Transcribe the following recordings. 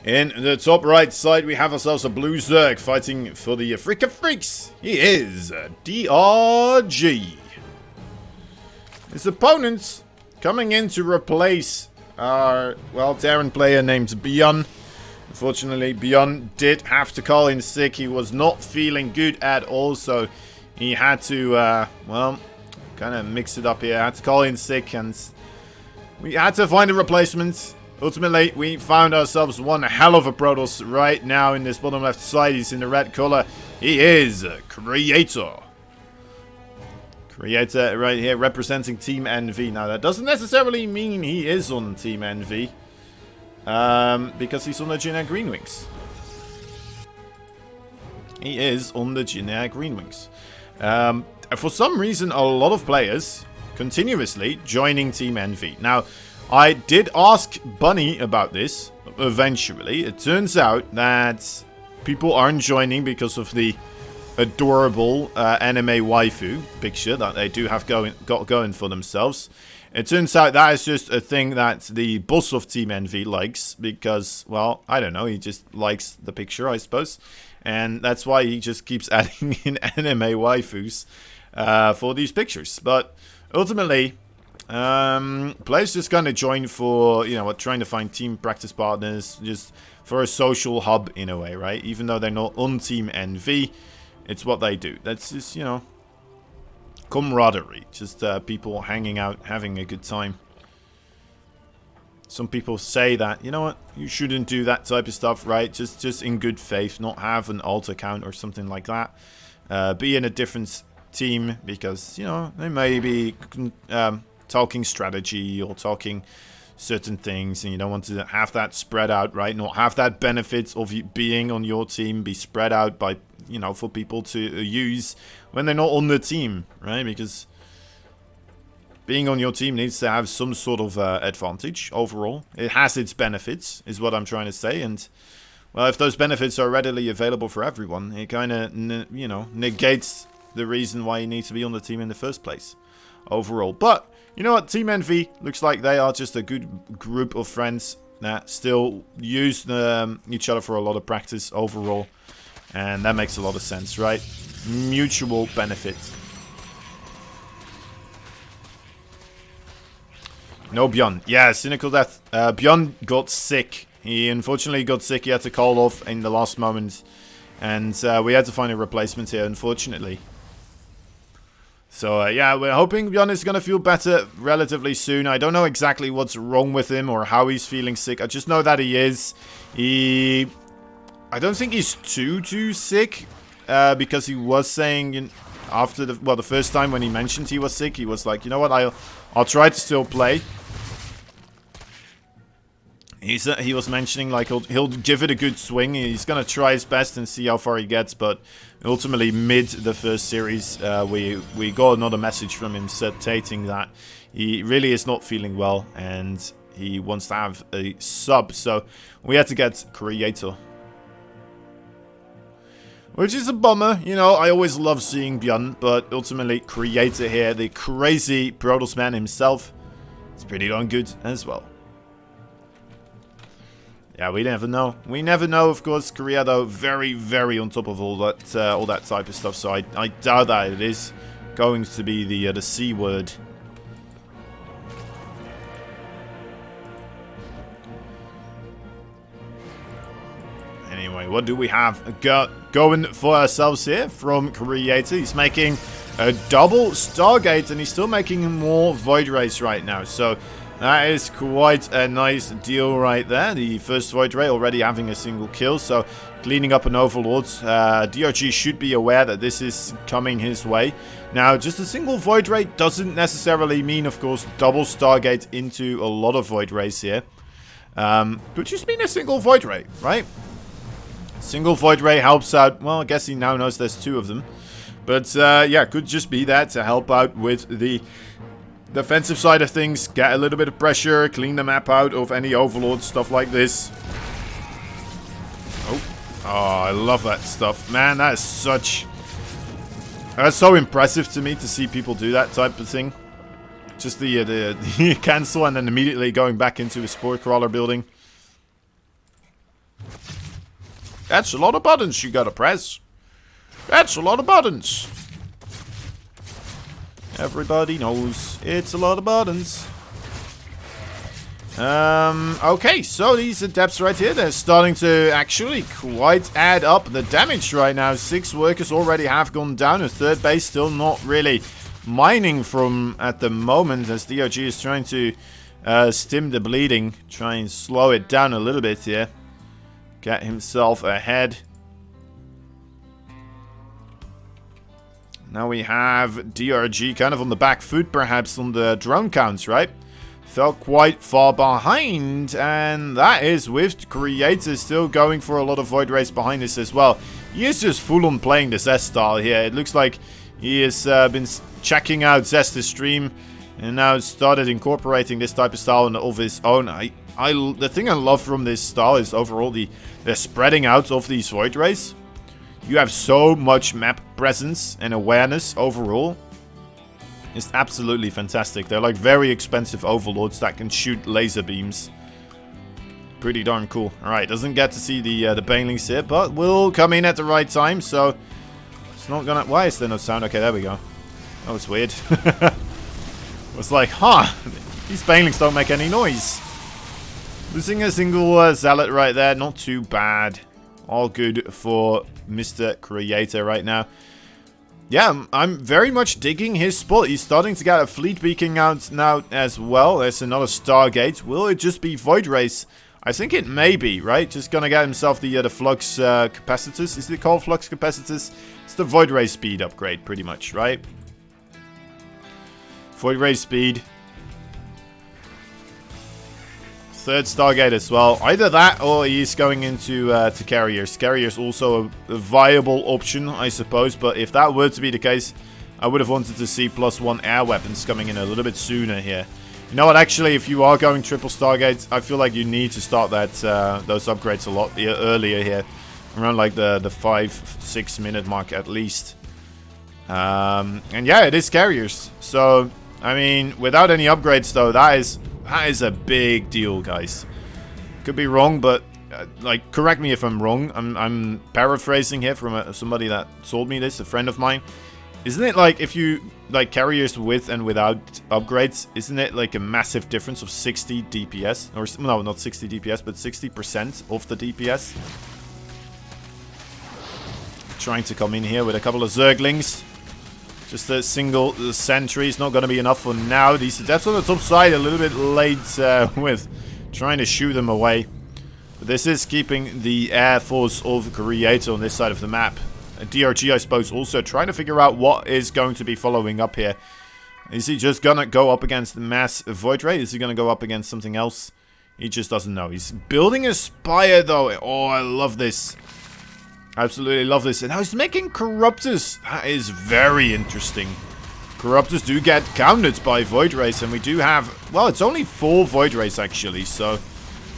In the top right side, we have ourselves a blue Zerg fighting for the Freak of Freaks. He is DRG. His opponents coming in to replace our, well, Terran player named Bjorn. Unfortunately, Bjorn did have to call in sick. He was not feeling good at all, so he had to, well, kind of mix it up here. Had to call in sick, and we had to find a replacement. Ultimately, we found ourselves one hell of a Protoss right now in this bottom left side. He's in the red color. He is Creator. Creator right here representing Team NV. Now, that doesn't necessarily mean he is on Team NV. Because he's on the Jin Air Green Wings. He is on the Jin Air Green Wings. For some reason, a lot of players continuously joining Team NV. Now, I did ask Bunny about this eventually. It turns out that people aren't joining because of the adorable anime waifu picture that they do have got going for themselves. It turns out that is just a thing that the boss of Team NV likes because, well, I don't know, he just likes the picture, I suppose. And that's why he just keeps adding in anime waifus for these pictures. But ultimately, players just kind of join for, you know, trying to find team practice partners, just for a social hub in a way, right? Even though they're not on Team NV, it's what they do. That's just, you know, camaraderie. Just people hanging out, having a good time. Some people say that, you know what, you shouldn't do that type of stuff, right? Just in good faith, not have an alt account or something like that. Be in a different team because, you know, they may be talking strategy or talking certain things, and you don't want to have that spread out, right? Not have that benefits of you being on your team be spread out by, you know, for people to use when they're not on the team, right? Because being on your team needs to have some sort of advantage overall. It has its benefits, is what I'm trying to say, and well, if those benefits are readily available for everyone, it kind of, you know, negates the reason why you need to be on the team in the first place overall. But you know what, Team NV looks like they are just a good group of friends that still use each other for a lot of practice overall, and that makes a lot of sense, right? Mutual benefit. No Bjorn. Yeah, cynical death. Bjorn got sick. He unfortunately got sick. He had to call off in the last moment, and we had to find a replacement here, unfortunately. So, yeah, we're hoping Bjorn is going to feel better relatively soon. I don't know exactly what's wrong with him or how he's feeling sick. I just know that he is. I don't think he's too sick, because he was saying after the first time when he mentioned he was sick, he was like, you know what, I'll try to still play. He was mentioning like he'll give it a good swing. He's gonna try his best and see how far he gets. But ultimately, mid the first series, we got another message from him stating that he really is not feeling well and he wants to have a sub. So we had to get Creator, which is a bummer. You know, I always love seeing Bjorn, but ultimately Creator here, the crazy Protoss man himself, is pretty darn good as well. Yeah, we never know. We never know, of course. Korea, though, very, very on top of all that type of stuff. So I doubt that it is going to be the C word. Anyway, what do we have going for ourselves here from Creator? He's making a double Stargate, and he's still making more Void Rays right now. So that is quite a nice deal right there. The first Void Ray already having a single kill, so cleaning up an Overlord. DRG should be aware that this is coming his way. Now, just a single Void Ray doesn't necessarily mean, of course, double Stargate into a lot of Void Rays here. But just mean a single Void Ray, right? Single Void Ray helps out. Well, I guess he now knows there's two of them. But, yeah, could just be that to help out with the defensive side of things, get a little bit of pressure, clean the map out of any Overlord, stuff like this. Oh, I love that stuff. Man, that is such... That's so impressive to me to see people do that type of thing. Just the cancel and then immediately going back into a Spore Crawler building. That's a lot of buttons you gotta press. That's a lot of buttons. Everybody knows it's a lot of buttons. Okay, so these adepts right here, they're starting to actually quite add up the damage right now. 6 workers already have gone down. A third base still not really mining from at the moment, as DRG is trying to stem the bleeding. Try and slow it down a little bit here. Get himself ahead. Now we have DRG kind of on the back foot, perhaps, on the drone counts, right? Fell quite far behind, and that is with Creator still going for a lot of Void Race behind this as well. He is just full on playing this S style here. It looks like he has been checking out Zesta's stream and now started incorporating this type of style of his own. The thing I love from this style is overall the spreading out of these Void Rays. You have so much map presence and awareness overall. It's absolutely fantastic. They're like very expensive overlords that can shoot laser beams. Pretty darn cool. Alright, doesn't get to see the banelings here, but will come in at the right time, so it's not gonna... Why is there no sound? Okay, there we go. That was weird. It was like, huh, these banelings don't make any noise. Losing a single zealot right there, not too bad. All good for Mr. Creator right now. Yeah, I'm very much digging his spot. He's starting to get a fleet beacon out now as well. There's another Stargate. Will it just be Void Race? I think it may be, right? Just gonna get himself the flux capacitors. Is it called flux capacitors? It's the Void Ray speed upgrade, pretty much, right? Void Ray speed. Third Stargate as well. Either that or he's going into to carriers. Carriers also a viable option, I suppose. But if that were to be the case, I would have wanted to see +1 air weapons coming in a little bit sooner here. You know what? Actually, if you are going triple Stargates, I feel like you need to start that those upgrades a lot earlier here, around like the 5-6 minute mark at least. And yeah, it is carriers. So I mean, without any upgrades though, that is a big deal, guys. Could be wrong, but like, correct me if I'm wrong. I'm paraphrasing here from somebody that told me this, a friend of mine. Isn't it like if you like carriers with and without upgrades? Isn't it like a massive difference of 60 DPS? Or no, not 60 DPS, but 60% of the DPS. Trying to come in here with a couple of Zerglings. Just a single sentry is not going to be enough for now. These adepts on the top side a little bit late with trying to shoo them away. But this is keeping the air force of Creator on this side of the map. DRG, I suppose, also trying to figure out what is going to be following up here. Is he just going to go up against the mass Void Ray? Is he going to go up against something else? He just doesn't know. He's building a Spire, though. Oh, I love this. Absolutely love this. And now he's making Corruptors. That is very interesting. Corruptors do get counted by Void Rays, and we do have... Well, it's only 4 Void Rays, actually. So,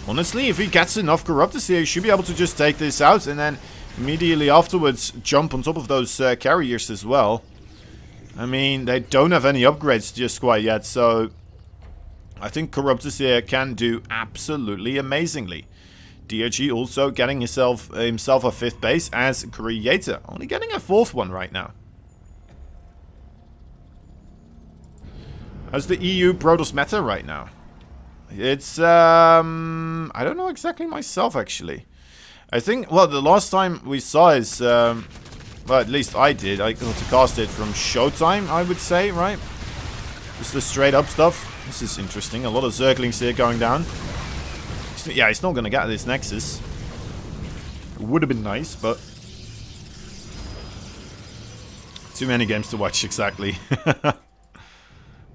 honestly, if he gets enough Corruptors here, he should be able to just take this out and then immediately afterwards jump on top of those carriers as well. I mean, they don't have any upgrades just quite yet, so I think Corruptors here can do absolutely amazingly. DRG also getting himself a 5th base as Creator. Only getting a 4th one right now. How's the EU Protoss meta right now? It's, I don't know exactly myself, actually. I think, well, the last time we saw is, well, at least I did. I got to cast it from Showtime, I would say, right? Just the straight up stuff. This is interesting. A lot of Zerglings here going down. Yeah, he's not going to get this Nexus. It would have been nice, but... Too many games to watch, exactly.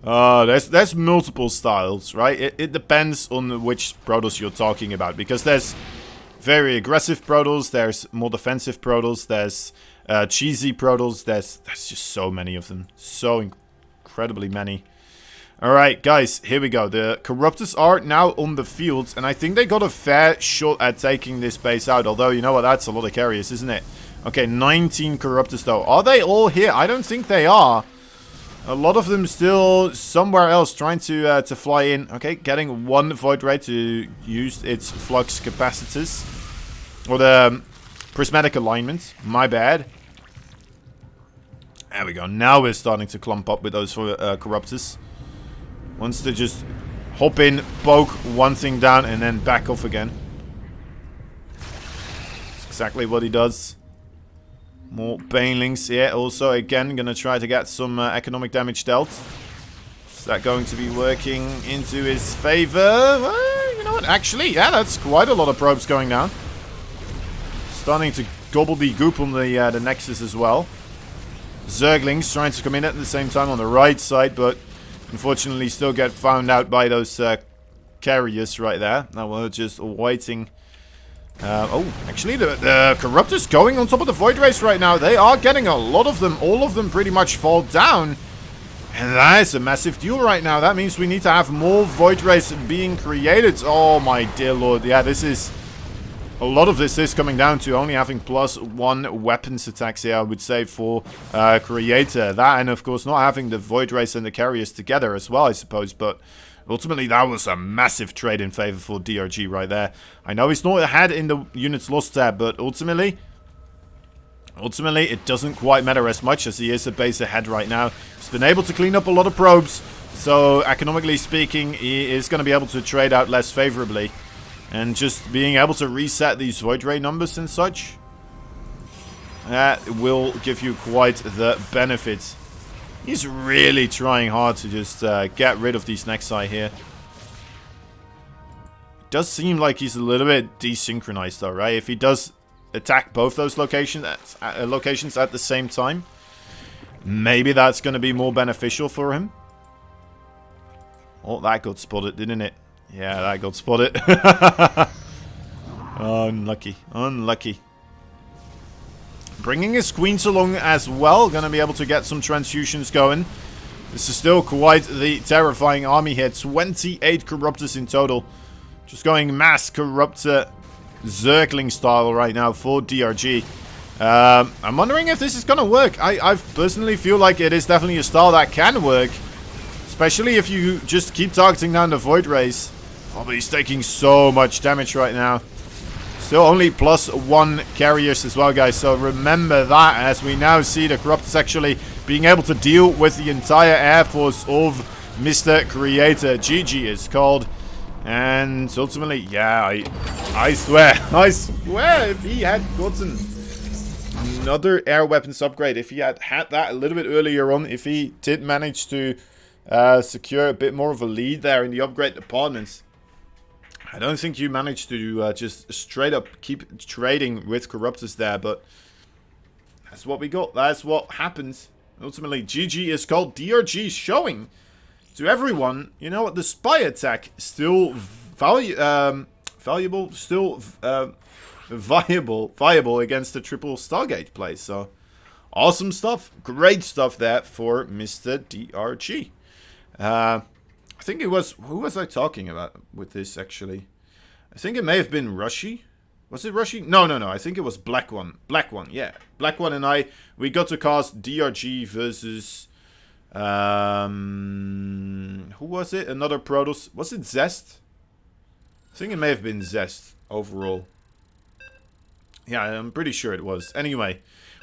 There's multiple styles, right? It depends on which Protoss you're talking about. Because there's very aggressive Protoss, there's more defensive Protoss, there's cheesy Protoss, there's just so many of them. So incredibly many. Alright, guys, here we go. The Corruptors are now on the field, and I think they got a fair shot at taking this base out. Although, you know what, that's a lot of carriers, isn't it? Okay, 19 Corruptors, though. Are they all here? I don't think they are. A lot of them still somewhere else trying to fly in. Okay, getting one Void Ray to use its flux capacitors. Or the prismatic alignment. My bad. There we go. Now we're starting to clump up with those corruptors. Wants to just hop in, poke one thing down, and then back off again. That's exactly what he does. More banelings here. Also, again, gonna try to get some economic damage dealt. Is that going to be working into his favor? Well, you know what? Actually, yeah, that's quite a lot of probes going down. Starting to gobbledygook on the Nexus as well. Zerglings trying to come in at the same time on the right side, but unfortunately still get found out by those carriers right there. Now we're just waiting. Oh, actually the Corruptors going on top of the Void Race right now. They are getting a lot of them. All of them pretty much fall down. And that is a massive deal right now. That means we need to have more Void Race being created. Oh my dear lord. Yeah, this is... A lot of this is coming down to only having +1 weapons attacks here, I would say, for Creator. That, and of course not having the Void Race and the carriers together as well, I suppose. But ultimately, that was a massive trade in favor for DRG right there. I know he's not ahead in the units lost tab, but ultimately, it doesn't quite matter as much as he is a base ahead right now. He's been able to clean up a lot of probes. So, economically speaking, he is going to be able to trade out less favorably. And just being able to reset these Void Ray numbers and such, that will give you quite the benefit. He's really trying hard to just get rid of these Nexi here. It does seem like he's a little bit desynchronized though, right? If he does attack both those locations at the same time, maybe that's going to be more beneficial for him. Oh, that got spotted, didn't it? Yeah, that got spotted. Unlucky. Unlucky. Bringing his queens along as well. Gonna be able to get some transfusions going. This is still quite the terrifying army here. 28 Corruptors in total. Just going mass Corruptor Zergling style right now for DRG. I'm wondering if this is gonna work. I personally feel like it is definitely a style that can work. Especially if you just keep targeting down the Void Rays. Oh, but he's taking so much damage right now. Still only +1 carriers as well, guys. So remember that as we now see the Corruptors actually being able to deal with the entire air force of Mr. Creator. GG is called. And ultimately, yeah, I swear if he had gotten another air weapons upgrade, if he had that a little bit earlier on, if he did manage to secure a bit more of a lead there in the upgrade departments, I don't think you managed to just straight up keep trading with Corruptors there, but that's what we got. That's what happens. Ultimately, GG is called. DRG showing to everyone, you know what, the spy attack still viable against the triple Stargate play. So, awesome stuff. Great stuff there for Mr. DRG. I think it was... Who was I talking about with this, actually? I think it may have been Rushy. Was it Rushy? No. I think it was Black One. Black One, yeah. Black One and I, we got to cast DRG versus... who was it? Another Protoss. Was it Zest? I think it may have been Zest overall. Yeah, I'm pretty sure it was. Anyway,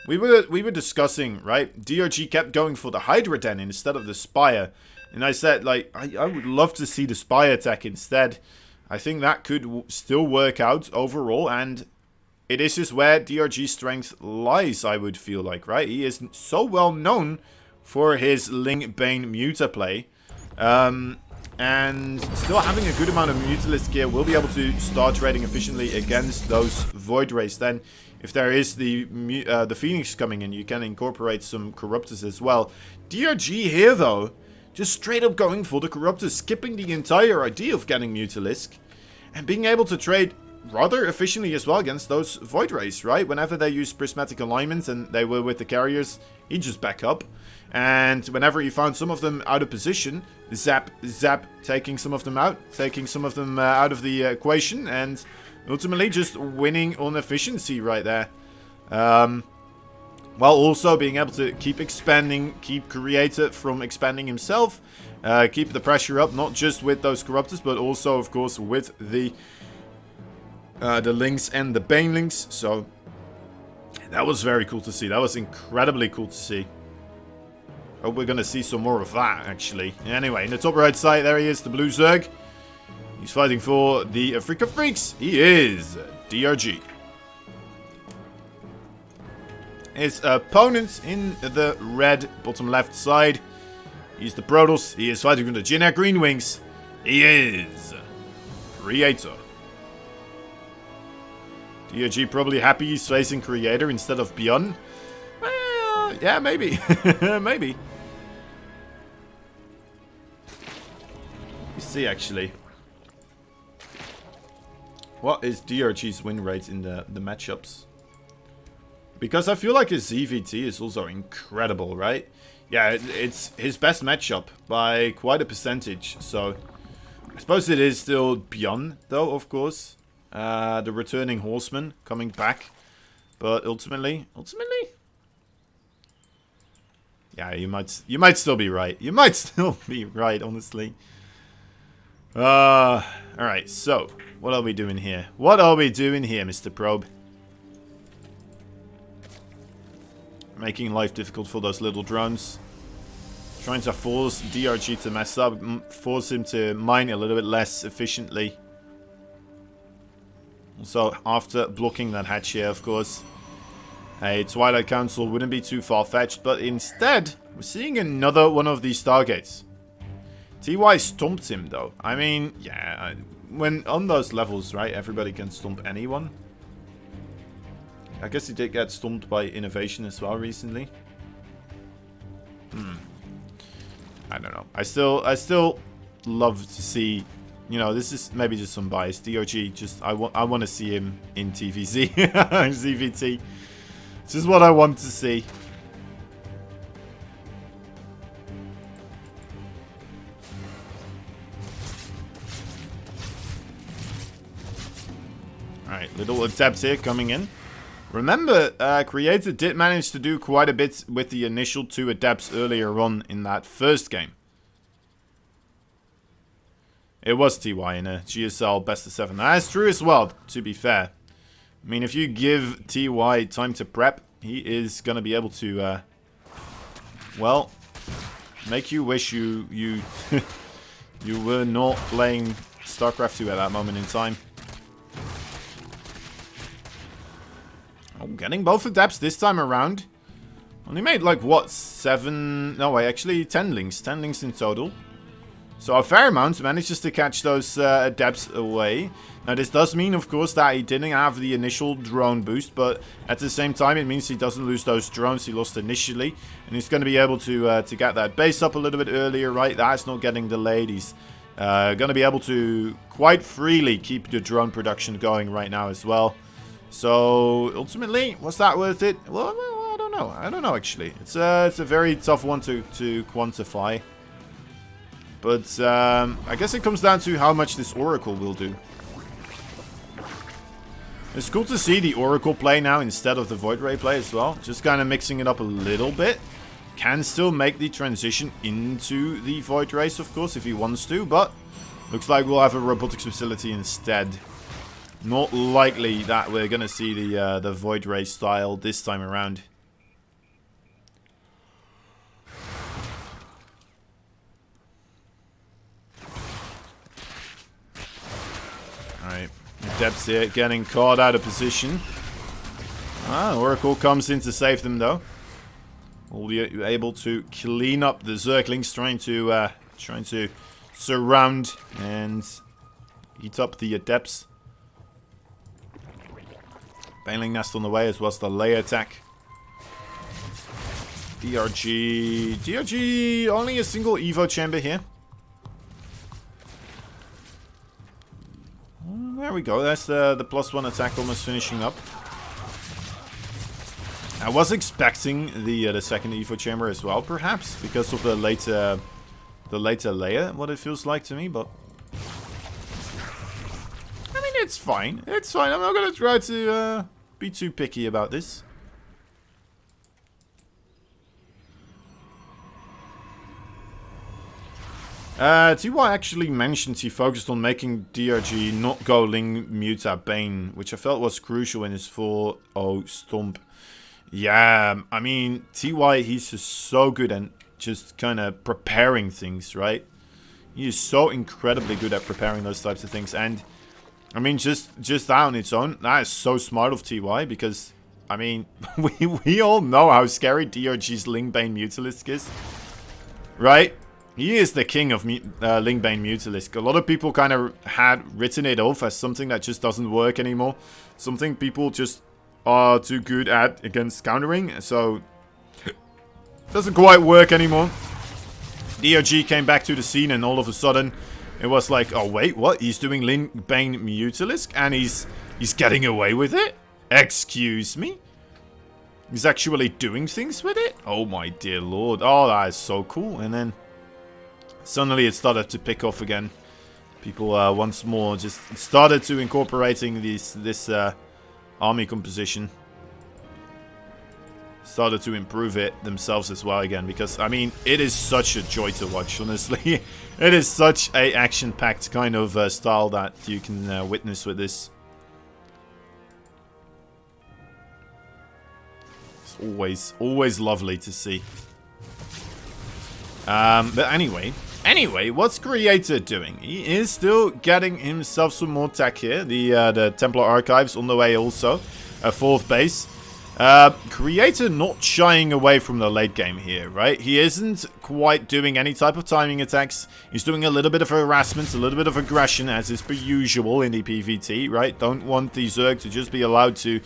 we were discussing, right? DRG kept going for the Hydra Den instead of the Spire. And I said, like, I would love to see the Spy attack instead. I think that could still work out overall. And it is just where DRG's strength lies, I would feel like, right? He is so well known for his Ling Bane Muta play. And still having a good amount of Mutalist gear will be able to start trading efficiently against those Void Rays. Then, if there is the Phoenix coming in, you can incorporate some Corruptors as well. DRG here, though, just straight up going for the Corruptors, skipping the entire idea of getting Mutalisk, and being able to trade rather efficiently as well against those Void Rays, right? Whenever they use prismatic alignment and they were with the carriers, he'd just back up. And whenever he found some of them out of position, zap, zap, taking some of them out of the equation, and ultimately just winning on efficiency right there. While also being able to keep expanding, keep Creator from expanding himself, keep the pressure up, not just with those Corruptors, but also, of course, with the Lynx and the Banelings. So, That was very cool to see. That was incredibly cool to see. Hope we're going to see some more of that, actually. Anyway, in the top right side, there he is, the blue Zerg. He's fighting for the Afrika Freaks. He is DRG. His opponent in the red bottom left side. He's the Protoss. He is fighting for the Jin Air Green Wings. He is Creator. DRG probably happy he's facing Creator instead of Beyond. Well, yeah, maybe. Maybe. You see, actually. What is DRG's win rate in the matchups? Because I feel like his EVT is also incredible, right? Yeah, it's his best matchup by quite a percentage. So, I suppose it is still Beyond, though, of course. The returning horseman coming back. But ultimately... Yeah, you might still be right. You might still be right, honestly. Alright, so... What are we doing here? What are we doing here, Mr. Probe? Making life difficult for those little drones. Trying to force DRG to mess up. Force him to mine a little bit less efficiently. Also, after blocking that hatch here, of course. A Twilight Council wouldn't be too far-fetched. But instead, we're seeing another one of these Stargates. TY stomped him, though. I mean, yeah... When on those levels, right, everybody can stomp anyone. I guess he did get stomped by Innovation as well recently. I don't know. I still love to see, you know, this is maybe just some bias. DRG, just I want to see him in TVZ, ZVT. This is what I want to see. Alright, little attempts here coming in. Remember, Creator did manage to do quite a bit with the initial 2 adepts earlier on in that first game. It was TY in a GSL best of 7. That's true as well, to be fair. I mean, if you give TY time to prep, he is going to be able to, well, make you wish you you were not playing StarCraft 2 at that moment in time. Oh, getting both adepts this time around. Only made like, what, 7... No, wait, actually 10 links. 10 links in total. So a fair amount manages to catch those adepts away. Now this does mean, of course, that he didn't have the initial drone boost. But at the same time, it means he doesn't lose those drones he lost initially. And he's going to be able to get that base up a little bit earlier, right? That's not getting delayed. He's going to be able to quite freely keep the drone production going right now as well. So, ultimately, was that worth it? Well, I don't know. I don't know, actually. It's a very tough one to quantify. But, I guess it comes down to how much this Oracle will do. It's cool to see the Oracle play now instead of the Void Ray play as well. Just kind of mixing it up a little bit. Can still make the transition into the Void Rays, of course, if he wants to. But, looks like we'll have a Robotics Facility instead. Not likely that we're going to see the Void Ray style this time around. Alright, Adepts here getting caught out of position. Oracle comes in to save them though. Will be able to clean up the Zerglings, trying to surround and eat up the Adepts. Baneling Nest on the way, as well as the layer attack. DRG only a single Evo chamber here. There we go, that's the +1 attack almost finishing up. I was expecting the second Evo chamber as well, perhaps, because of the later layer, what it feels like to me, but I mean, it's fine. It's fine. I'm not gonna try to be too picky about this. TY actually mentioned he focused on making DRG not go Ling Muta Bane, which I felt was crucial in his 4-0 stomp. Yeah, I mean, TY, he's just so good at just kind of preparing things, right? He is so incredibly good at preparing those types of things. And, I mean, just that on its own, that is so smart of TY because, I mean, we all know how scary DRG's Ling Bane Mutalisk is, right? He is the king of Ling Bane Mutalisk. A lot of people kind of had written it off as something that just doesn't work anymore. Something people just are too good at against countering. So, it doesn't quite work anymore. DRG came back to the scene and all of a sudden, it was like, oh wait, what? He's doing Ling Bane Mutalisk and he's getting away with it? Excuse me? He's actually doing things with it? Oh my dear lord. Oh, that is so cool. And then suddenly it started to pick off again. People once more just started to incorporating this army composition. Started to improve it themselves as well again. Because, I mean, it is such a joy to watch, honestly. It is such a action-packed kind of style that you can witness with this. It's always lovely to see. But anyway, what's Creator doing? He is still getting himself some more tech here. The Templar Archives on the way also. A 4th base. Creator not shying away from the late game here, right? He isn't quite doing any type of timing attacks. He's doing a little bit of harassment, a little bit of aggression, as is per usual in the PvT, right? Don't want the Zerg to just be allowed to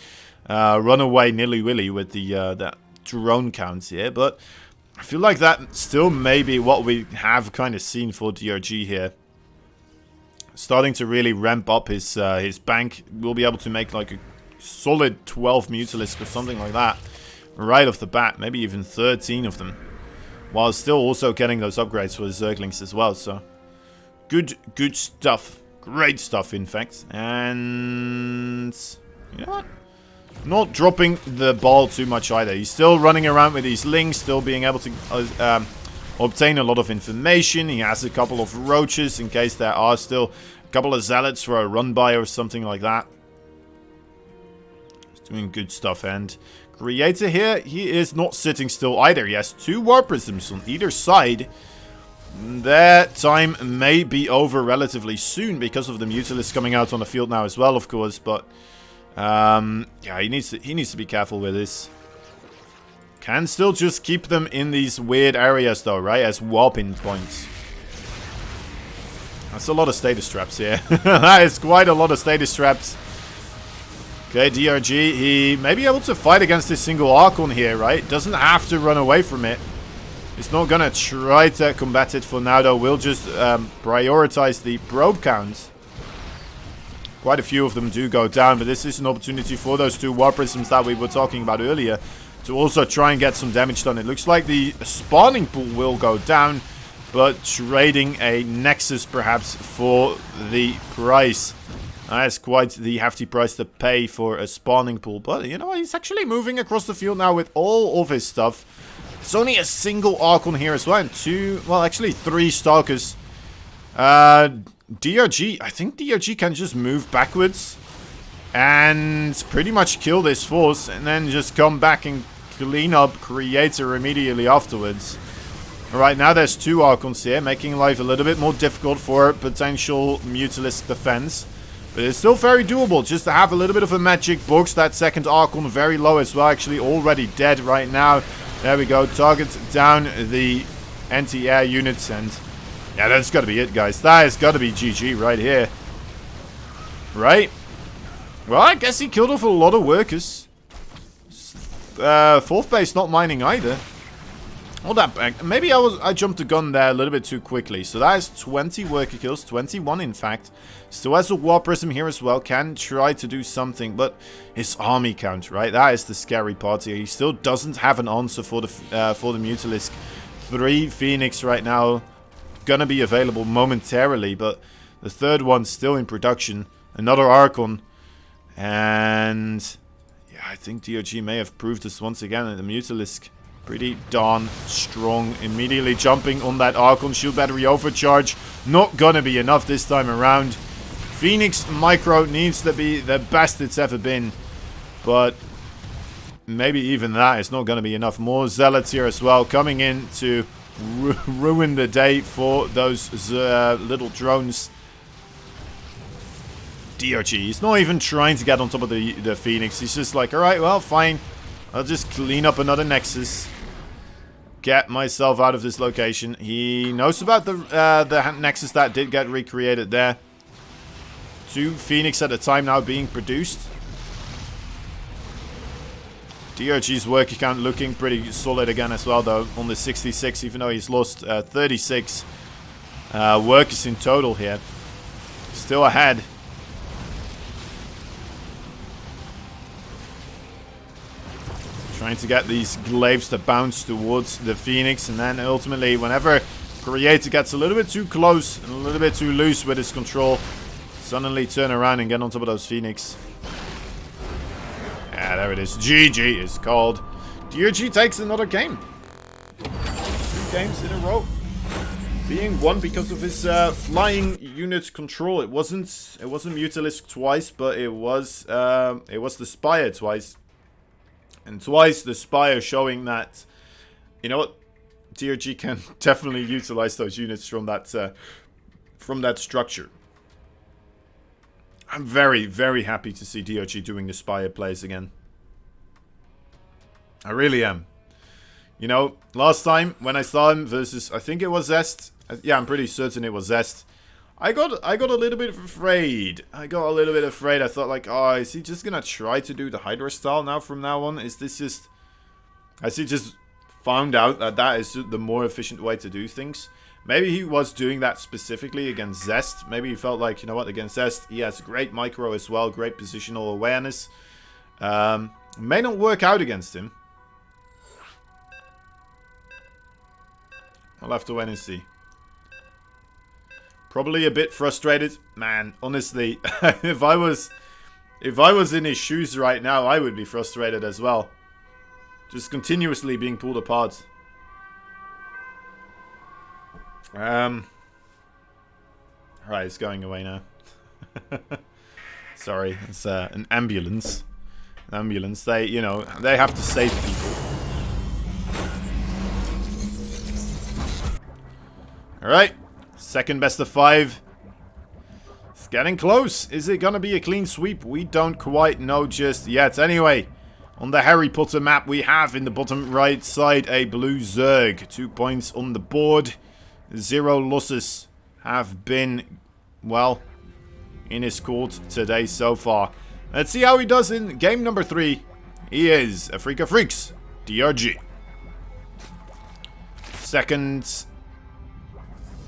run away nilly-willy with that drone count here, but I feel like that still may be what we have kind of seen for DRG here. Starting to really ramp up his bank. We'll be able to make like a solid 12 Mutalisk or something like that right off the bat. Maybe even 13 of them. While still also getting those upgrades for the Zerglings as well. So good stuff. Great stuff, in fact. And you know what? Not dropping the ball too much either. He's still running around with these links, still being able to obtain a lot of information. He has a couple of roaches in case there are still a couple of zealots for a run-by or something like that. He's doing good stuff. And Creator here, he is not sitting still either. He has 2 War Prisms on either side. Their time may be over relatively soon because of the Mutalisk coming out on the field now as well, of course, but yeah, he needs to be careful with this. Can still just keep them in these weird areas though, right? As wallping points. That's a lot of status traps here. That is quite a lot of status traps. Okay, DRG, he may be able to fight against this single Archon here, right? Doesn't have to run away from it. He's not gonna try to combat it for now though. We'll just prioritize the probe counts. Quite a few of them do go down, but this is an opportunity for those 2 War Prisms that we were talking about earlier to also try and get some damage done. It looks like the spawning pool will go down, but trading a Nexus perhaps for the price. That's quite the hefty price to pay for a spawning pool, but you know, he's actually moving across the field now with all of his stuff. It's only a single Archon here as well, and 2, well actually 3 Stalkers. DRG, I think DRG can just move backwards and pretty much kill this force and then just come back and clean up Creator immediately afterwards. Alright, now there's 2 Archons here, making life a little bit more difficult for potential Mutalisk defense. But it's still very doable, just to have a little bit of a magic box. That second Archon very low as well, actually already dead right now. There we go, target down the anti-air units, and yeah, that's got to be it, guys. That has got to be GG right here. Right? Well, I guess he killed off a lot of workers. 4th base not mining either. Hold that back. Maybe I jumped the gun there a little bit too quickly. So that is 20 worker kills. 21, in fact. Still has a War Prism here as well. Can try to do something. But his army count, right? That is the scary part here. He still doesn't have an answer for the Mutalisk. 3 Phoenix right now. Gonna be available momentarily, but the 3rd one's still in production. Another Archon, and yeah, I think DRG may have proved this once again. The Mutalisk Pretty darn strong. Immediately jumping on that Archon Shield Battery overcharge. Not gonna be enough this time around. Phoenix Micro needs to be the best it's ever been. But maybe even that is not gonna be enough. More Zealots here as well, coming in to ruin the day for those little drones. DRG, he's not even trying to get on top of the Phoenix. He's just like, alright, well, fine. I'll just clean up another Nexus. Get myself out of this location. He knows about the Nexus that did get recreated there. 2 Phoenix at a time now being produced. DRG's work account looking pretty solid again as well, though, on the 66, even though he's lost 36 workers in total here. Still ahead. Trying to get these glaives to bounce towards the Phoenix, and then ultimately, whenever Creator gets a little bit too close and a little bit too loose with his control, suddenly turn around and get on top of those Phoenix. Yeah, there it is. GG is called. DRG takes another game. 2 games in a row. Being won because of his flying unit control. It wasn't Mutalisk twice, but it was the Spire twice. And twice the Spire showing that, you know what, DRG can definitely utilize those units from that structure. I'm very, very happy to see DRG doing the Spire plays again. I really am. You know, last time when I saw him versus, I think it was Zest. Yeah, I'm pretty certain it was Zest. I got a little bit afraid. I thought like, oh, is he just gonna try to do the Hydra style now from now on? Is this just... Has he just found out that that is the more efficient way to do things? Maybe he was doing that specifically against Zest. Maybe he felt like, you know what, against Zest, he has great micro as well, great positional awareness. May not work out against him. I'll have to wait and see. Probably a bit frustrated. Man, honestly, if I was in his shoes right now, I would be frustrated as well. Just continuously being pulled apart. Alright, it's going away now. Sorry, it's an ambulance. An ambulance, they, you know, they have to save people. Alright. Second best of 5. It's getting close. Is it gonna be a clean sweep? We don't quite know just yet. Anyway, on the Harry Potter map, we have in the bottom right side a blue Zerg. 2 points on the board. 0 losses have been, well, in his court today so far. Let's see how he does in game number 3. He is a Freak of Freaks, DRG. Second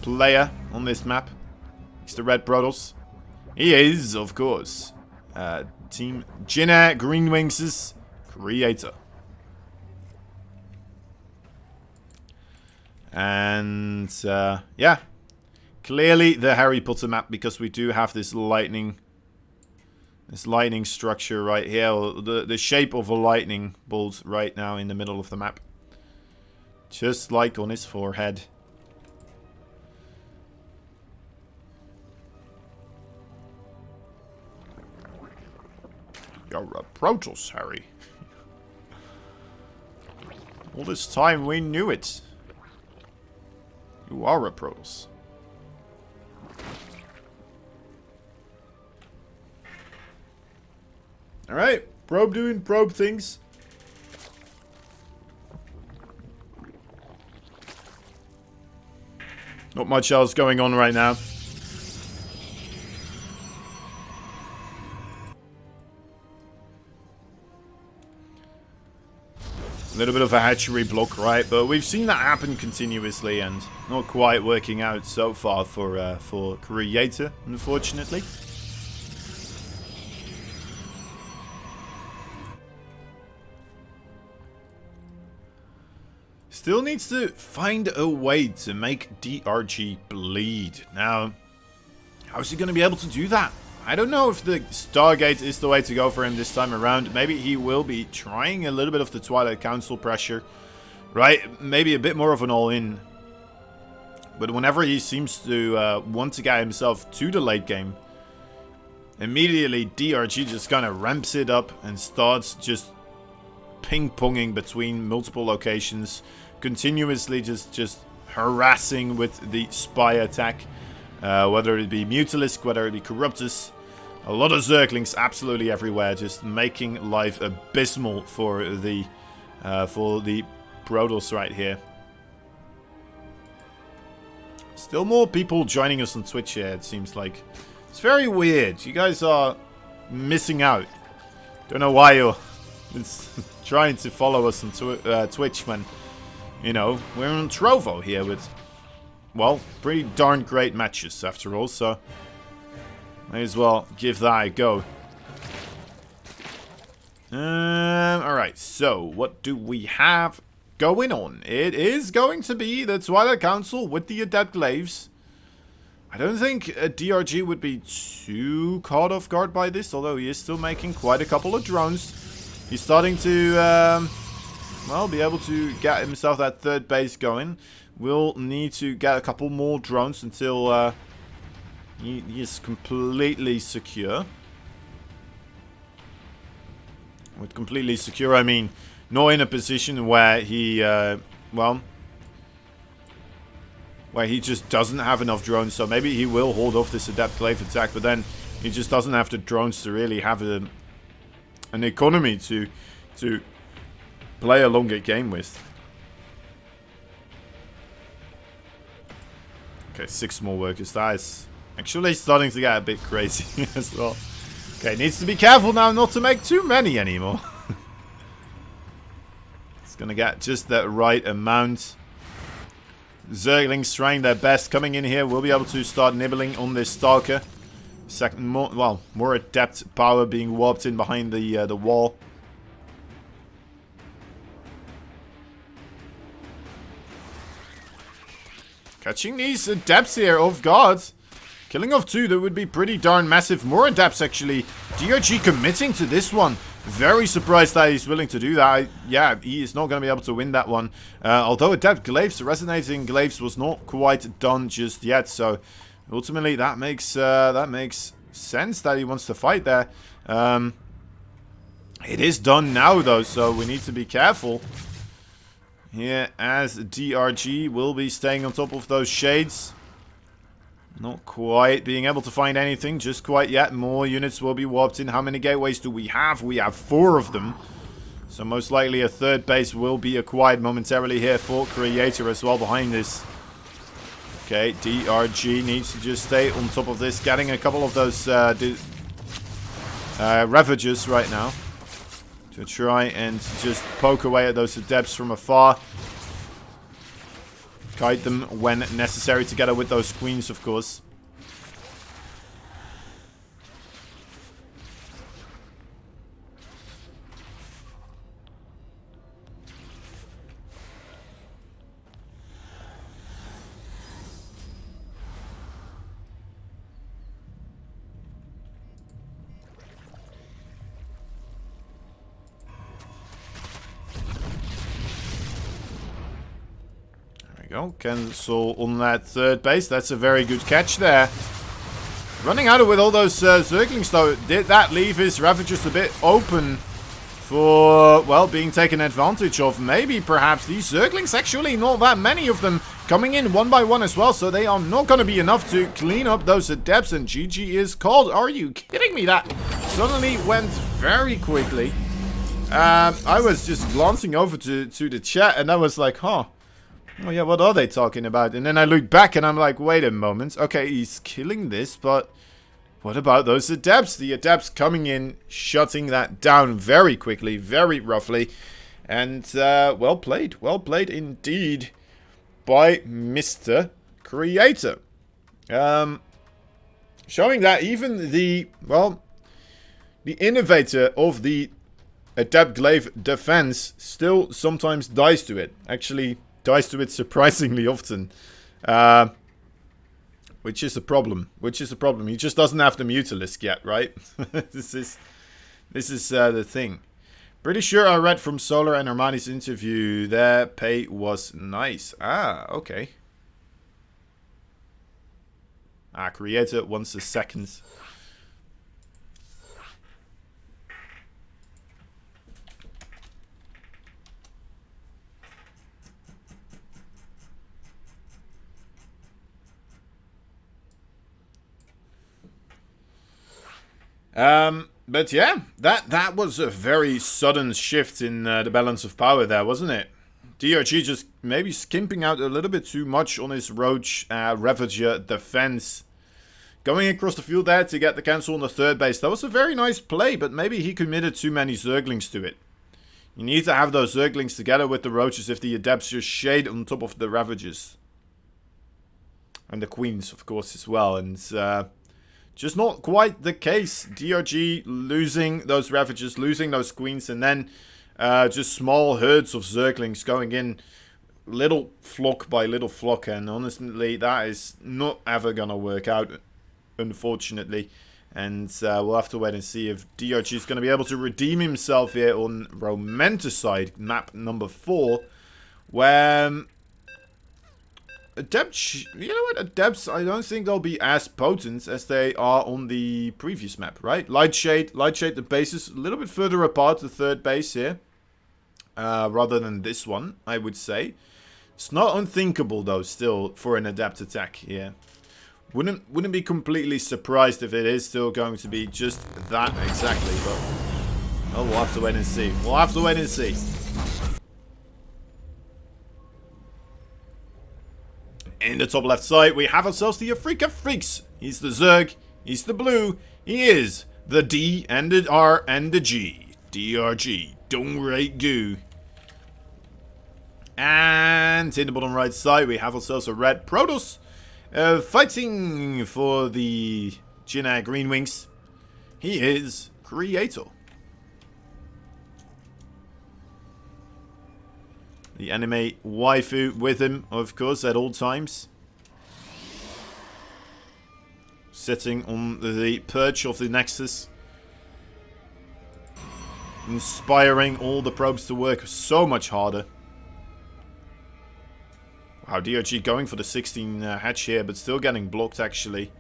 player on this map. He's the Red Protoss. He is, of course, Team Jinner Green Wings' creator. And, yeah. Clearly the Harry Potter map, because we do have this lightning structure right here, or the shape of a lightning bolt right now in the middle of the map. Just like on his forehead. You're a Protoss, Harry. All this time we knew it. You are a Protoss. Alright, probe doing probe things. Not much else going on right now. A little bit of a hatchery block, right? But we've seen that happen continuously and not quite working out so far for Creator, unfortunately. Still needs to find a way to make DRG bleed. Now, how's he going to be able to do that? I don't know if the Stargate is the way to go for him this time around. Maybe he will be trying a little bit of the Twilight Council pressure. right? Maybe a bit more of an all-in. But whenever he seems to want to get himself to the late game, immediately DRG just kind of ramps it up and starts just ping-ponging between multiple locations, continuously just harassing with the spy attack, whether it be Mutalisk, whether it be Corruptus. A lot of Zerglings absolutely everywhere, just making life abysmal for the Protoss right here. Still more people joining us on Twitch here, it seems like. It's very weird. You guys are missing out. Don't know why you're trying to follow us on Twitch when, you know, we're on Trovo here with, well, pretty darn great matches after all, so may as well give that a go. Alright, so what do we have going on? It is going to be the Twilight Council with the Adept Glaives. I don't think DRG would be too caught off guard by this, although he is still making quite a couple of drones. He's starting to, well, be able to get himself that third base going. We'll need to get a couple more drones until he is completely secure. With completely secure, I mean not in a position where he, well, where he just doesn't have enough drones. So maybe he will hold off this Adept Glaive attack, but then he just doesn't have the drones to really have an economy to play a longer game with. Okay, 6 more workers. That is actually starting to get a bit crazy as well. Okay, needs to be careful now not to make too many anymore. It's gonna get just the right amount. Zerglings trying their best, coming in here. We'll be able to start nibbling on this Stalker. Second, more adept power being warped in behind the wall. Catching these adepts here off guard. Killing off 2, that would be pretty darn massive. More adepts actually. DRG committing to this one. Very surprised that he's willing to do that. Yeah, he is not going to be able to win that one. Although Adept Glaives, Resonating Glaives was not quite done just yet. So ultimately that makes sense that he wants to fight there. It is done now though, so we need to be careful. Here as DRG will be staying on top of those shades. Not quite being able to find anything just quite yet. More units will be warped in. How many gateways do we have? We have 4 of them. So most likely a third base will be acquired momentarily here for Creator as well behind this. Okay, DRG needs to just stay on top of this. Getting a couple of those Ravagers right now. To try and just poke away at those adepts from afar. Kite them when necessary, together with those queens, of course. Go. Cancel on that third base. That's a very good catch there. Running out of with all those Zerglings though. Did that leave his Ravagers a bit open for, well, being taken advantage of? Maybe, perhaps. These Zerglings, actually not that many of them coming in one by one as well. So they are not going to be enough to clean up those adepts. And GG is called. Are you kidding me? That suddenly went very quickly. I was just glancing over to the chat and I was like, huh. Oh yeah, what are they talking about? And then I look back and I'm like, wait a moment. Okay, he's killing this, but what about those adepts? The adepts coming in, shutting that down very quickly, very roughly. And well played indeed by Mr. Creator. Showing that even the, well, the innovator of the Adept Glaive defense still sometimes dies to it. Actually dies to it surprisingly often, which is a problem. He just doesn't have the Mutalisk yet, right? This is the thing. Pretty sure I read from Solar and Armani's interview their pay was nice. Ah, okay. Ah, Creator wants a second. But yeah, that was a very sudden shift in the balance of power there, wasn't it? DRG just maybe skimping out a little bit too much on his Roach Ravager defense. Going across the field there to get the cancel on the third base. That was a very nice play, but maybe he committed too many Zerglings to it. You need to have those Zerglings together with the Roaches if the Adepts just shade on top of the Ravagers. And the Queens, of course, as well. And just not quite the case. DRG losing those Ravagers, losing those Queens, and then just small herds of Zerglings going in little flock by little flock. And honestly, that is not ever going to work out, unfortunately. And we'll have to wait and see if DRG is going to be able to redeem himself here on Romanticide, map number 4, where Adepts, you know what, Adepts, I don't think they'll be as potent as they are on the previous map, right? Lightshade, the bases a little bit further apart, the third base here, rather than this one, I would say. It's not unthinkable, though, still, for an Adept attack here. Wouldn't be completely surprised if it is still going to be just that exactly, but oh, we'll have to wait and see. We'll have to wait and see. In the top left side, we have ourselves the Afrika Freaks. He's the Zerg, he's the blue, he is the D and the R and the G. DRG, Dongrate Goo. And in the bottom right side, we have ourselves a red Protoss. Fighting for the Jinna Green Wings, he is Creator. The anime waifu with him, of course, at all times. Sitting on the perch of the Nexus. Inspiring all the probes to work so much harder. Wow, DRG going for the 16 hatch here, but still getting blocked, actually.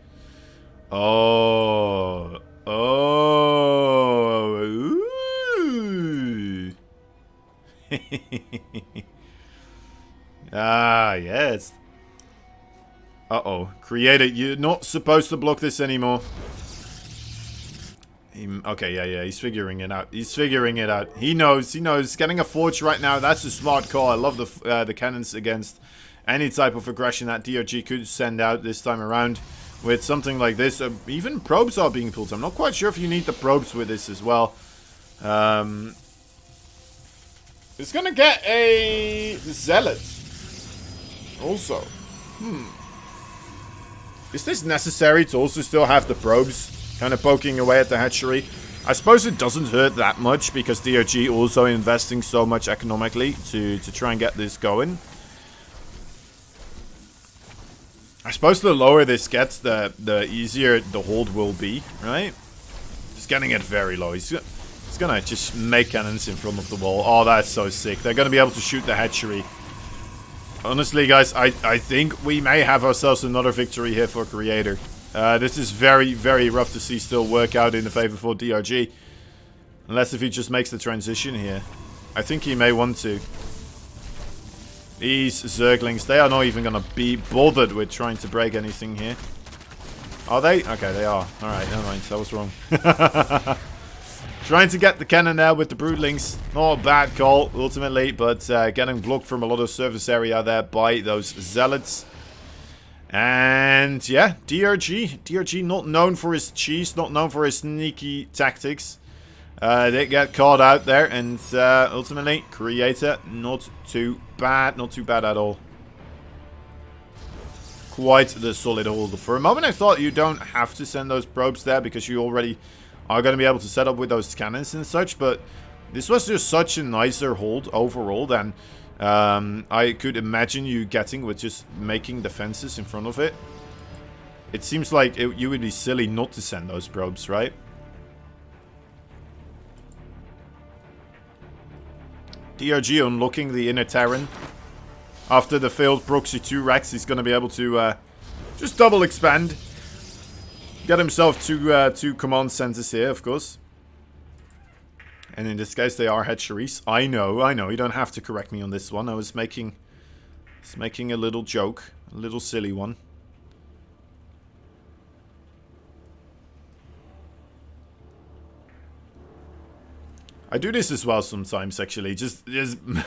Oh. Oh. Ooh. Ah, yes. Uh-oh. Creator, you're not supposed to block this anymore. Okay, yeah, he's figuring it out. He's figuring it out. He knows. Getting a Forge right now, that's a smart call. I love the cannons against any type of aggression that DRG could send out this time around with something like this. Even probes are being pulled. I'm not quite sure if you need the probes with this as well. It's gonna get a Zealot also. Is this necessary to also still have the probes kind of poking away at the hatchery? I suppose it doesn't hurt that much because DRG also investing so much economically to try and get this going. I suppose the lower this gets, the easier the hold will be, right? Just getting it very low. He's gonna just make cannons in front of the wall. Oh, that's so sick. They're gonna be able to shoot the hatchery. Honestly, guys, I think we may have ourselves another victory here for Creator. This is very, very rough to see still work out in the favor for DRG. Unless if he just makes the transition here. I think he may want to. These Zerglings, they are not even going to be bothered with trying to break anything here. Are they? Okay, they are. Alright, never mind. That was wrong. Trying to get the cannon there with the Broodlings. Not a bad call, ultimately, but getting blocked from a lot of surface area there by those Zealots. And yeah, DRG not known for his cheese, not known for his sneaky tactics. They get caught out there, and ultimately, Creator, not too bad at all. Quite the solid hold. For a moment, I thought you don't have to send those probes there because you already are going to be able to set up with those cannons and such, but this was just such a nicer hold overall than I could imagine you getting with just making defenses in front of it. It seems like you would be silly not to send those probes, right? DRG unlocking the inner Terran. After the failed proxy 2 Rex, he's going to be able to just double expand. Get himself two command centers here, of course. And in this case, they are hatcheries. I know. You don't have to correct me on this one. I was making a little joke. A little silly one. I do this as well sometimes, actually. Just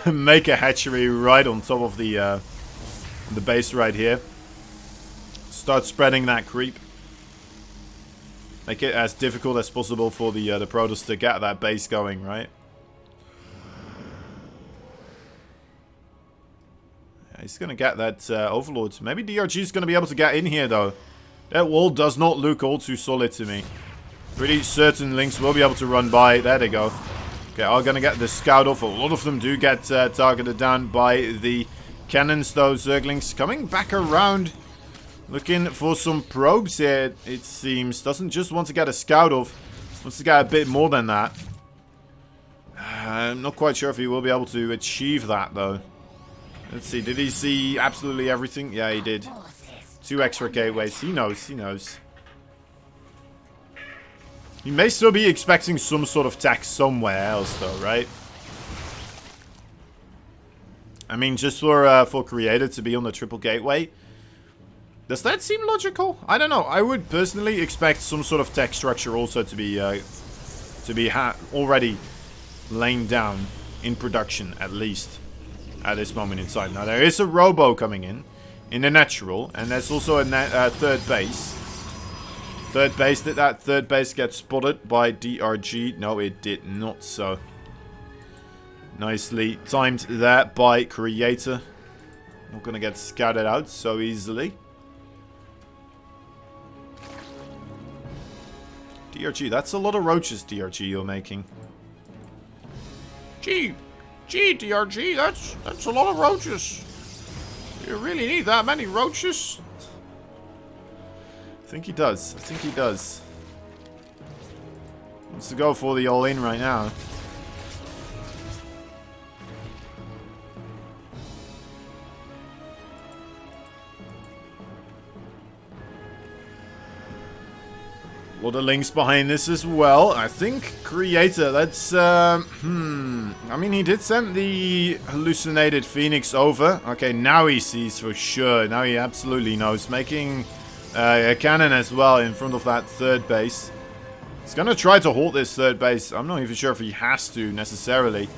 make a hatchery right on top of the base right here. Start spreading that creep. Make it as difficult as possible for the Protoss to get that base going, right? Yeah, he's gonna get that Overlord. Maybe DRG is gonna be able to get in here, though. That wall does not look all too solid to me. Pretty certain links will be able to run by. There they go. Okay, are going to get the scout off. A lot of them do get targeted down by the cannons, though. Zerglings coming back around. Looking for some probes here, it seems. Doesn't just want to get a scout off. Wants to get a bit more than that. I'm not quite sure if he will be able to achieve that, though. Let's see. Did he see absolutely everything? Yeah, he did. 2 extra gateways. He knows. He knows. He may still be expecting some sort of tax somewhere else, though, right? I mean, just for Creator to be on the triple gateway. Does that seem logical? I don't know. I would personally expect some sort of tech structure also to be already laying down in production, at least at this moment in time. Now, there is a robo coming in the natural, and there's also a third base. Third base, did that third base get spotted by DRG? No, it did not, so nicely timed there by Creator. Not gonna get scouted out so easily. DRG, that's a lot of roaches, DRG, you're making. Gee, DRG, that's a lot of roaches. You really need that many roaches? I think he does. I think he does. Wants to go for the all-in right now. A lot of links behind this as well. I think Creator, that's, I mean, he did send the hallucinated Phoenix over. Okay, now he sees for sure. Now he absolutely knows. Making a cannon as well in front of that third base. He's going to try to hold this third base. I'm not even sure if he has to necessarily.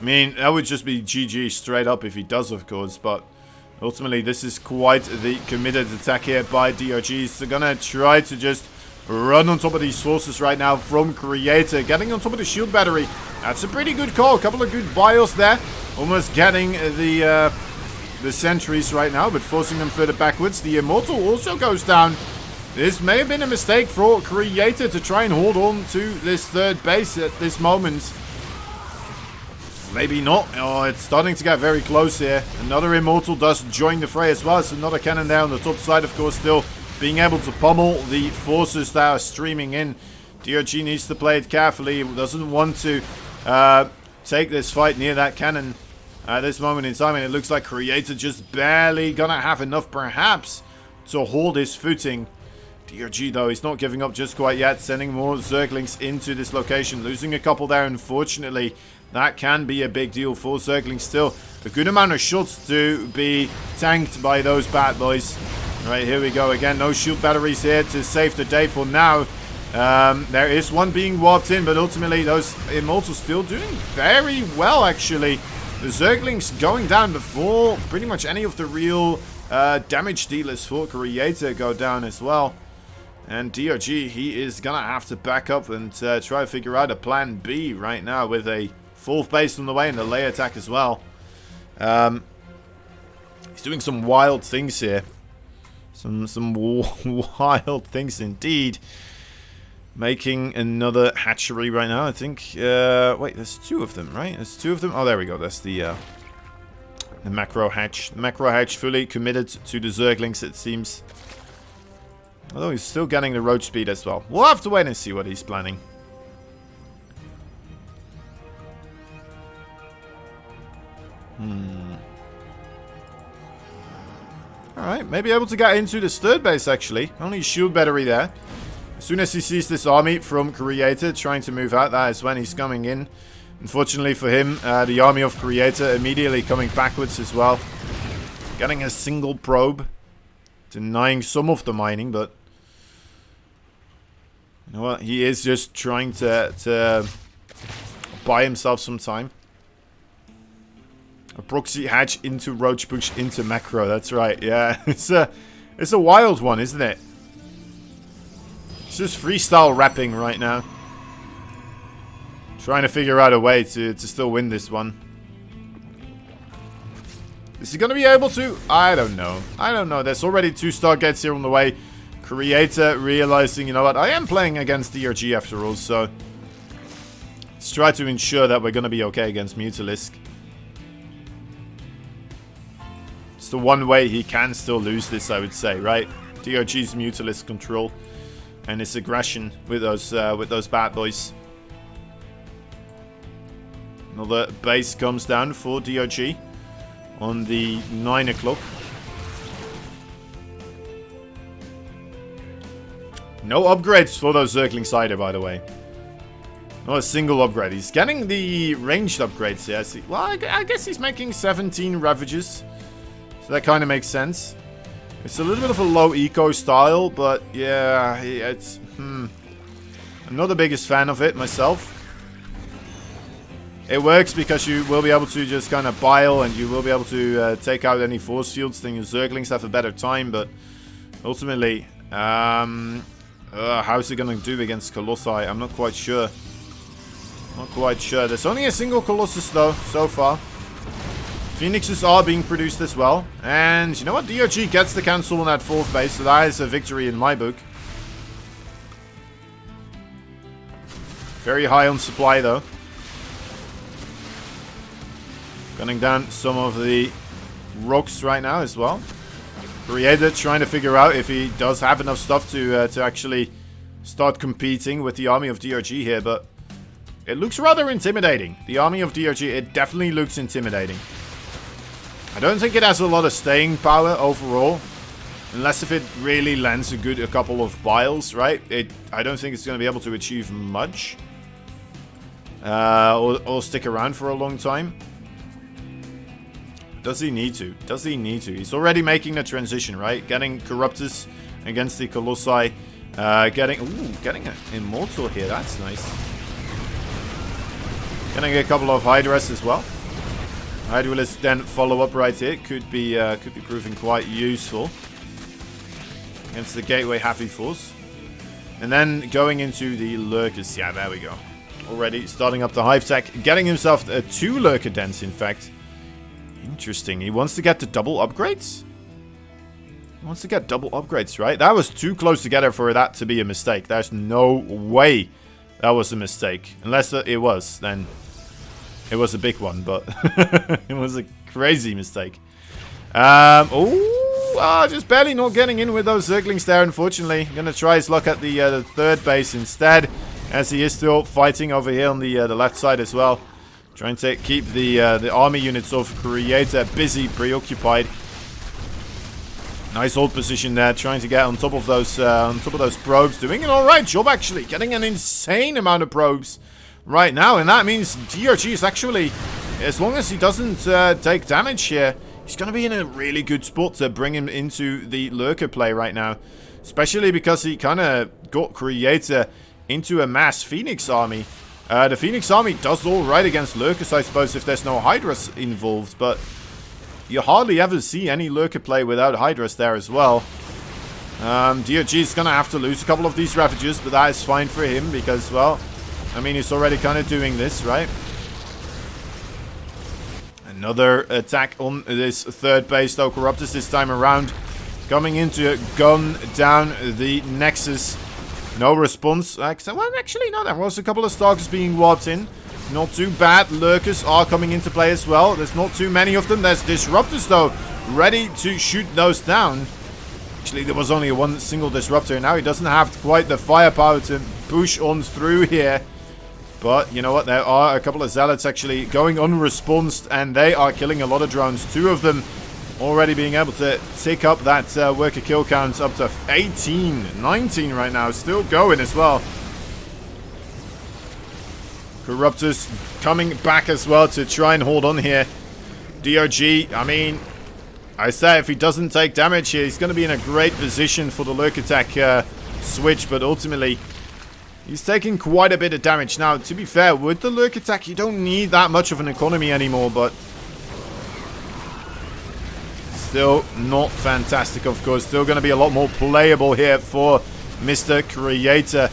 I mean, that would just be GG straight up if he does, of course. But ultimately, this is quite the committed attack here by DRG. He's going to try to just run on top of these forces right now from Creator. Getting on top of the shield battery. That's a pretty good call. A couple of good bios there. Almost getting the sentries right now, but forcing them further backwards. The Immortal also goes down. This may have been a mistake for Creator to try and hold on to this third base at this moment. Maybe not. Oh, it's starting to get very close here. Another Immortal does join the fray as well. It's another cannon there on the top side, of course, still being able to pummel the forces that are streaming in. DRG needs to play it carefully. He doesn't want to take this fight near that cannon at this moment in time, and it looks like Creator just barely gonna have enough, perhaps, to hold his footing. DRG, though, he's not giving up just quite yet, sending more Zerglings into this location. Losing a couple there, unfortunately. That can be a big deal for Zerglings still. A good amount of shots to be tanked by those bad boys. Right, here we go again. No shield batteries here to save the day for now. There is one being warped in, but ultimately those Immortals still doing very well, actually. The Zerglings going down before pretty much any of the real damage dealers for Creator go down as well. And DRG, he is going to have to back up and try to figure out a plan B right now with a fourth base on the way and a layer attack as well. He's doing some wild things here. Some wild things indeed. Making another hatchery right now, I think. Wait, there's two of them, right? There's two of them. Oh, there we go. That's the macro hatch. The macro hatch fully committed to the Zerglings, it seems. Although he's still getting the roach speed as well. We'll have to wait and see what he's planning. Alright, maybe able to get into this third base, actually. Only shield battery there. As soon as he sees this army from Creator trying to move out, that is when he's coming in. Unfortunately for him, the army of Creator immediately coming backwards as well. Getting a single probe. Denying some of the mining, but... You know what? He is just trying to buy himself some time. A proxy hatch into roach push into macro. That's right. Yeah, it's a wild one, isn't it? It's just freestyle rapping right now. Trying to figure out a way to still win this one. Is he going to be able to? I don't know. I don't know. There's already 2 stargates here on the way. Creator realizing, you know what, I am playing against DRG after all, so let's try to ensure that we're going to be okay against Mutalisk. It's the one way he can still lose this, I would say, right? DRG's Mutalisk control and his aggression with those bad boys. Another base comes down for DRG on the 9 o'clock. No upgrades for those Zergling Cider, by the way. Not a single upgrade. He's getting the ranged upgrades here. Well, I guess he's making 17 Ravages. So that kind of makes sense. It's a little bit of a low eco style, but yeah, it's... I'm not the biggest fan of it myself. It works because you will be able to just kind of bile and you will be able to take out any force fields. Then your Zerglings have a better time, but ultimately... how's it going to do against Colossi? I'm not quite sure. Not quite sure. There's only a single Colossus though, so far. Phoenixes are being produced as well. And you know what? DRG gets the cancel on that 4th base, so that is a victory in my book. Very high on supply though. Gunning down some of the rocks right now as well. Creator trying to figure out if he does have enough stuff to actually start competing with the army of DRG here, but it looks rather intimidating. The army of DRG, it definitely looks intimidating. I don't think it has a lot of staying power overall, unless if it really lands a couple of biles, right? I don't think it's going to be able to achieve much, or stick around for a long time. Does he need to? Does he need to? He's already making the transition, right? Getting Corruptus against the Colossi. Getting an Immortal here. That's nice. Getting a couple of Hydras as well. Hydralisk then follow up right here. Could be proving quite useful against the Gateway Heavy Force. And then going into the Lurkers. Yeah, there we go. Already starting up the Hive Tech. Getting himself 2 Lurker Dens, in fact. Interesting. He wants to get the double upgrades? He wants to get double upgrades, right? That was too close together for that to be a mistake. There's no way that was a mistake. Unless it was, then it was a big one, but it was a crazy mistake. Just barely not getting in with those Zerglings there, unfortunately. Gonna try his luck at the 3rd base instead, as he is still fighting over here on the left side as well. Trying to keep the army units of Creator busy, preoccupied. Nice hold position there, trying to get on top of those probes. Doing an alright job actually, getting an insane amount of probes right now, and that means DRG is actually, as long as he doesn't take damage here, he's going to be in a really good spot to bring him into the Lurker play right now. Especially because he kind of got Creator into a mass Phoenix army. The Phoenix army does alright against Lurkers, I suppose, if there's no Hydras involved, but you hardly ever see any Lurker play without Hydras there as well. DRG is going to have to lose a couple of these Ravagers, but that is fine for him because, well, I mean, he's already kind of doing this, right? Another attack on this 3rd base, though. Corruptus this time around. Coming in to gun down the Nexus. No response. Well, actually, no, there was a couple of Stalkers being warped in. Not too bad. Lurkers are coming into play as well. There's not too many of them. There's Disruptors, though, ready to shoot those down. Actually, there was only one single Disruptor. Now he doesn't have quite the firepower to push on through here. But you know what? There are a couple of zealots actually going unresponsed, and they are killing a lot of drones. 2 of them already being able to tick up that worker kill count up to 18, 19 right now. Still going as well. Corruptors coming back as well to try and hold on here. DRG, I mean, I say if he doesn't take damage here, he's going to be in a great position for the lurk attack switch, but ultimately he's taking quite a bit of damage. Now, to be fair, with the lurk attack, you don't need that much of an economy anymore, but still not fantastic, of course. Still going to be a lot more playable here for Mr. Creator.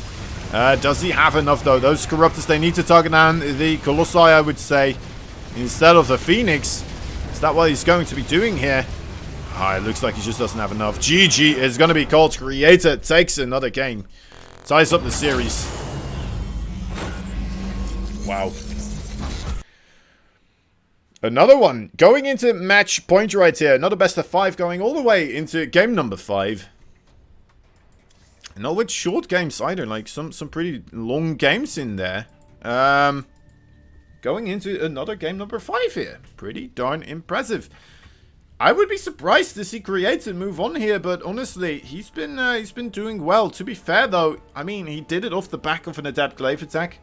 Does he have enough, though? Those Corruptors, they need to target down the Colossi, I would say, instead of the Phoenix. Is that what he's going to be doing here? It looks like he just doesn't have enough. GG is going to be called. Creator takes another game. Ties up the series. Wow. Another one. Going into match point right here. Another best of 5 going all the way into game number 5. Not with short games either. Like some pretty long games in there. Going into another game number 5 here. Pretty darn impressive. I would be surprised to see Creator move on here, but honestly, he's been doing well. To be fair, though, I mean, he did it off the back of an Adept Glaive attack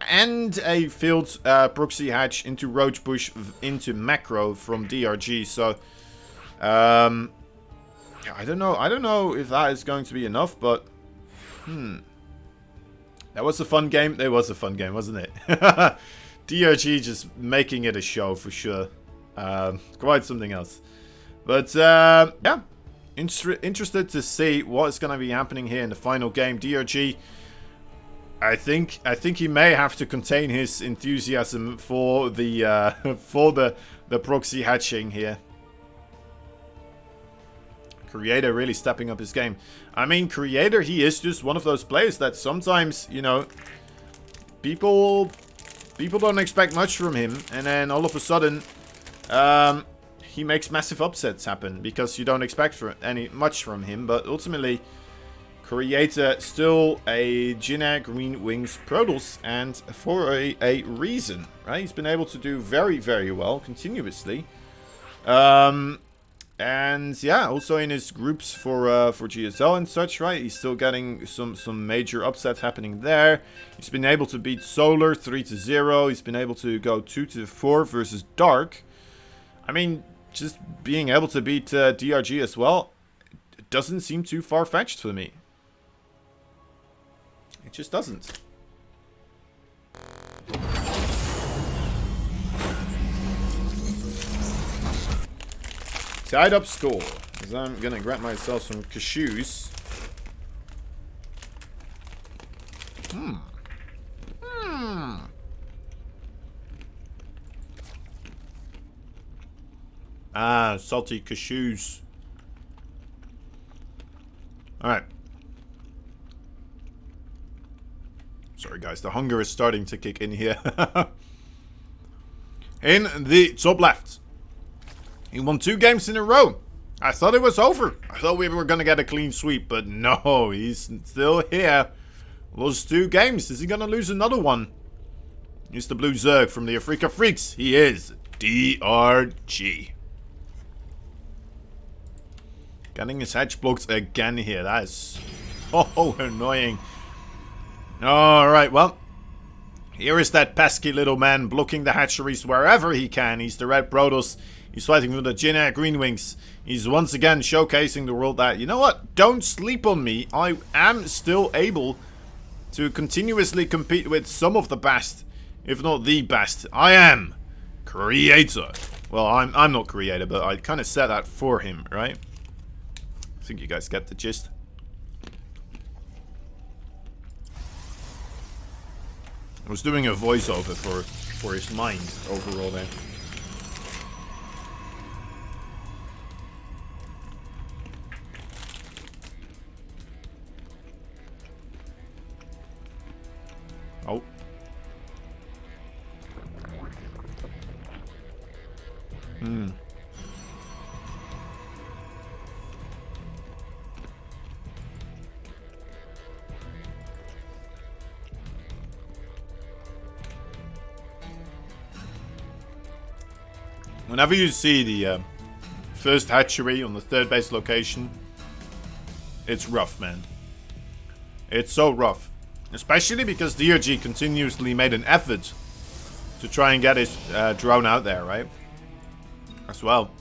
and a field proxy hatch into Roach Bush into macro from DRG. So, I don't know if that is going to be enough, but that was a fun game. It was a fun game, wasn't it? DRG just making it a show for sure. Quite something else. But yeah, interested to see what is going to be happening here in the final game. DRG, I think he may have to contain his enthusiasm for the proxy hatching here. Creator really stepping up his game. I mean, Creator, he is just one of those players that sometimes, you know, people don't expect much from him, and then all of a sudden he makes massive upsets happen because you don't expect much from him. But ultimately, Creator still a Jinair Green Wings Protoss, and for a reason, right? He's been able to do very, very well continuously. And yeah, also in his groups for GSL and such, right? He's still getting some major upsets happening there. He's been able to beat Solar 3-0. He's been able to go 2-4 versus Dark. I mean, just being able to beat DRG as well, it doesn't seem too far-fetched for me. It just doesn't. Tied up score. Because I'm gonna grab myself some cashews. Ah, salty cashews. Alright. Sorry guys, the hunger is starting to kick in here. In the top left. He won 2 games in a row. I thought it was over. I thought we were going to get a clean sweep, but no, he's still here. Lost 2 games. Is he going to lose another one? He's the Blue Zerg from the Afrika Freaks. He is DRG. Getting his hatch blocked again here. That is so annoying. Alright, well. Here is that pesky little man blocking the hatcheries wherever he can. He's the Red Protoss. He's fighting with the Jinair Green Wings. He's once again showcasing the world that, you know what, don't sleep on me. I am still able to continuously compete with some of the best, if not the best. I am Creator. Well, I'm not Creator, but I kind of said that for him, right? I think you guys get the gist. I was doing a voiceover for his mind overall there. Oh. Whenever you see the first hatchery on the third base location, it's rough, man. It's so rough. Especially because DRG continuously made an effort to try and get his drone out there, right? As well.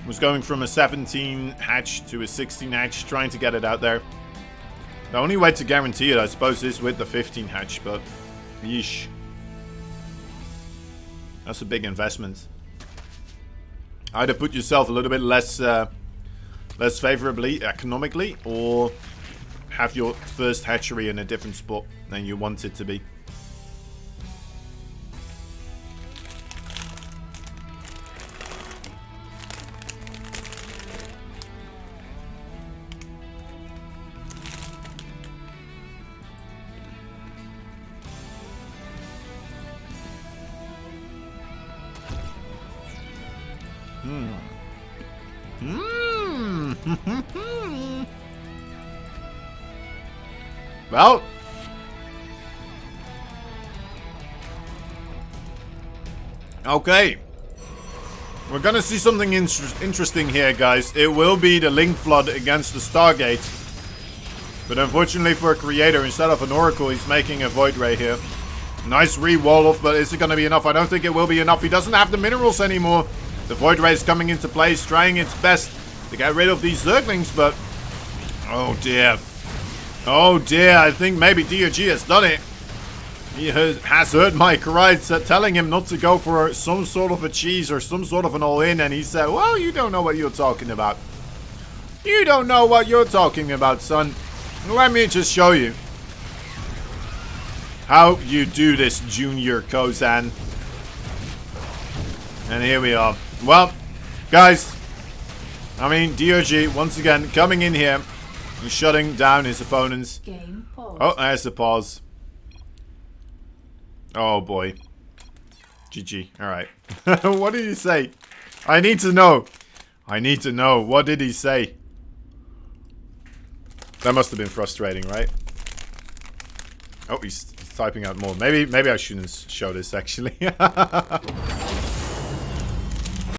Was going from a 17 hatch to a 16 hatch, trying to get it out there. The only way to guarantee it, I suppose, is with the 15 hatch, but yeesh. That's a big investment. Either put yourself a little bit less favorably economically, or have your first hatchery in a different spot than you want it to be. Well, okay, we're gonna see something interesting here, guys. It will be the Link Flood against the Stargate, but unfortunately for a creator, instead of an Oracle, he's making a Void Ray here. Nice re-wall off, but is it gonna be enough? I don't think it will be enough. He doesn't have the minerals anymore. The Void Ray is coming into place, trying its best to get rid of these Zerglings, but oh dear. Oh dear, I think maybe DRG has done it. He has heard my cries telling him not to go for some sort of a cheese or some sort of an all-in, and he said, well, you don't know what you're talking about. You don't know what you're talking about, son. Let me just show you how you do this, Junior Kozan. And here we are. Well, guys, I mean, DRG, once again, coming in here and shutting down his opponents. Game pause. Oh, there's the pause. Oh, boy. GG. Alright. What did he say? I need to know. I need to know. What did he say? That must have been frustrating, right? Oh, he's typing out more. Maybe I shouldn't show this, actually.